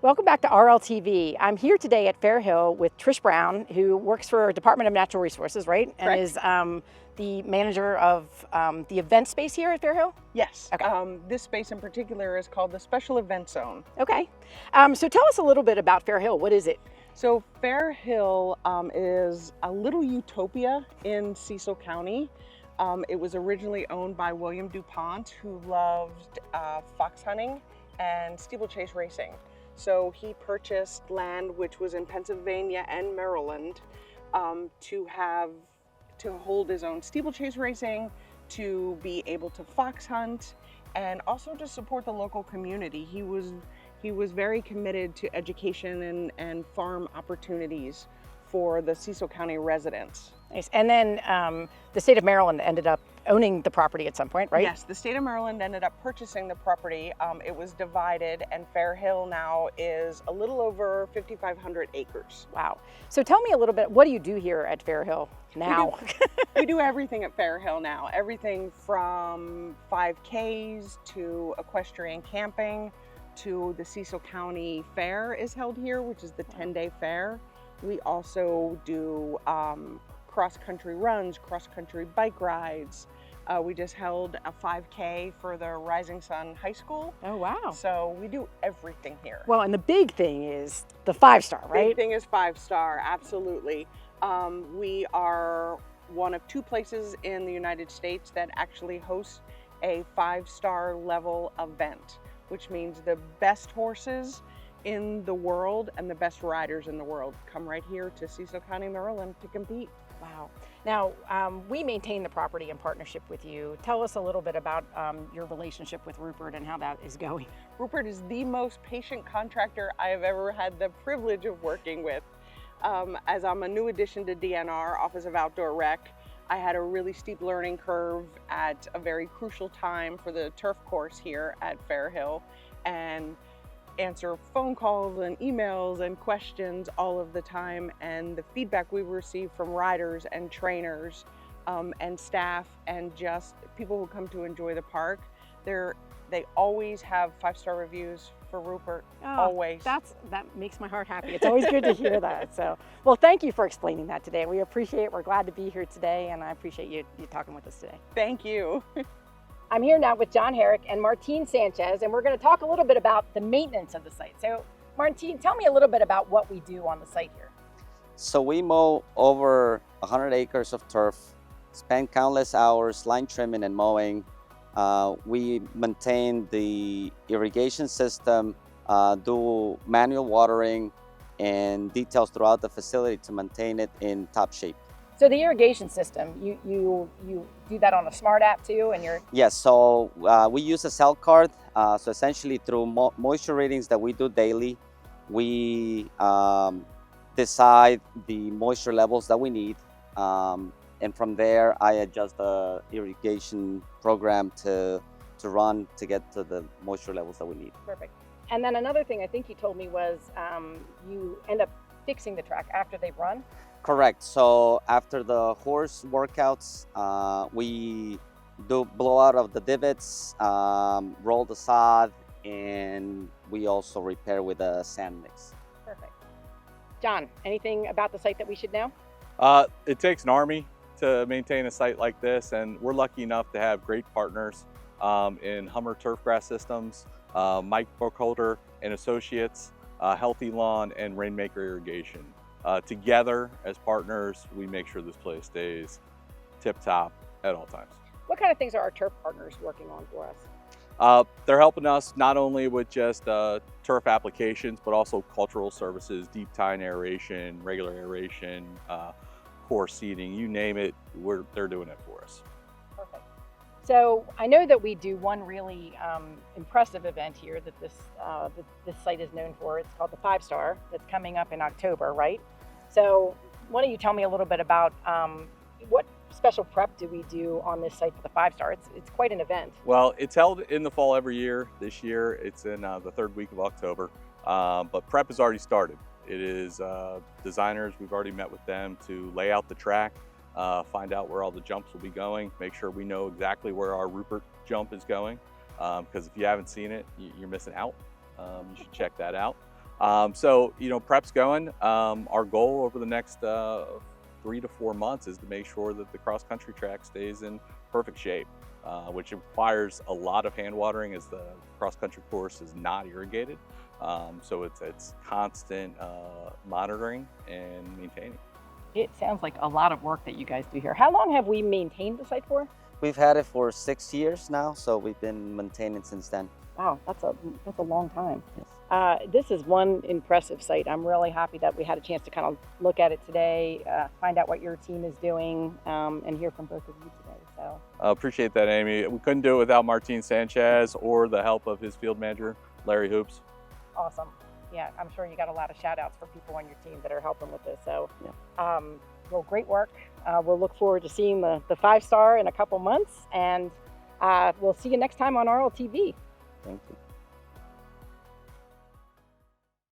Welcome back to RLTV. I'm here today at Fair Hill with Trish Brown, who works for Department of Natural Resources, right? And Correct. is the manager of the event space here at Fair Hill? Yes. Okay. This space in particular is called the Special Event Zone. Okay. So tell us a little bit about Fair Hill. What is it? So Fair Hill is a little utopia in Cecil County. It was originally owned by William DuPont, who loved fox hunting and steeplechase racing. So he purchased land which was in Pennsylvania and Maryland to hold his own steeplechase racing, to be able to fox hunt, and also to support the local community. He was very committed to education and farm opportunities for the Cecil County residents. Nice. And then the state of Maryland ended up owning the property at some point, right? Yes, the state of Maryland ended up purchasing the property. It was divided, and Fair Hill now is a little over 5,500 acres. Wow. So tell me a little bit, what do you do here at Fair Hill now? We do everything at Fair Hill now. Everything from 5Ks to equestrian camping to the Cecil County Fair is held here, which is the 10-day fair. We also do cross-country runs, cross-country bike rides. We just held a 5K for the Rising Sun High School. Oh, wow. So we do everything here. Well, and the big thing is the 5-star, right? Big thing is 5-star, absolutely. We are one of 2 places in the United States that actually host a 5-star level event, which means the best horses in the world and the best riders in the world come right here to Cecil County, Maryland to compete. Wow. Now, we maintain the property in partnership with you. Tell us a little bit about your relationship with Ruppert and how that is going. Ruppert is the most patient contractor I have ever had the privilege of working with. As I'm a new addition to DNR, Office of Outdoor Rec, I had a really steep learning curve at a very crucial time for the turf course here at Fair Hill, and answer phone calls and emails and questions all of the time. And the feedback we receive from riders and trainers and staff and just people who come to enjoy the park, they always have 5-star reviews for Ruppert. Always. That makes my heart happy. It's always good to hear that. So, well, thank you for explaining that today. We appreciate it. We're glad to be here today, and I appreciate you talking with us today. Thank you. I'm here now with John Herrick and Martine Sanchez, and we're going to talk a little bit about the maintenance of the site. So, Martine, tell me a little bit about what we do on the site here. So we mow over 100 acres of turf, spend countless hours line trimming and mowing. We maintain the irrigation system, do manual watering, and details throughout the facility to maintain it in top shape. So the irrigation system, you do that on a smart app too, and you're... Yes, so we use a cell card. So essentially through moisture readings that we do daily, we decide the moisture levels that we need. And from there, I adjust the irrigation program to run to get to the moisture levels that we need. Perfect. And then another thing I think you told me was you end up fixing the track after they've run. Correct. So after the horse workouts, we do blowout of the divots, roll the sod, and we also repair with a sand mix. Perfect. John, anything about the site that we should know? It takes an army to maintain a site like this, and we're lucky enough to have great partners in Hummer Turfgrass Systems, Mike Burkholder and Associates, Healthy Lawn, and Rainmaker Irrigation. Together as partners, we make sure this place stays tip-top at all times. What kind of things are our turf partners working on for us? They're helping us not only with just turf applications, but also cultural services, deep tine aeration, regular aeration, core seeding, you name it, they're doing it for us. Perfect. So I know that we do one really impressive event here that this site is known for. It's called the 5-Star. That's coming up in October, right? So why don't you tell me a little bit about what special prep do we do on this site for the 5-Star? It's quite an event. Well, it's held in the fall every year. This year it's in the 3rd week of October, but prep has already started. It is designers, we've already met with them to lay out the track, find out where all the jumps will be going, make sure we know exactly where our Ruppert jump is going, because if you haven't seen it, you're missing out. You should check that out. So, prep's going. Our goal over the next 3 to 4 months is to make sure that the cross-country track stays in perfect shape, which requires a lot of hand watering as the cross-country course is not irrigated. So it's constant monitoring and maintaining. It sounds like a lot of work that you guys do here. How long have we maintained the site for? We've had it for 6 years now, so we've been maintaining since then. Wow, that's a long time. Yes. This is one impressive site. I'm really happy that we had a chance to kind of look at it today, find out what your team is doing, and hear from both of you today. So Appreciate that, Amy. We couldn't do it without Martin Sanchez or the help of his field manager, Larry Hoops. awesome. Yeah, I'm sure you got a lot of shout outs for people on your team that are helping with this. So, Yeah. well, great work. We'll look forward to seeing the 5-star in a couple months, and we'll see you next time on RLTV. Thank you.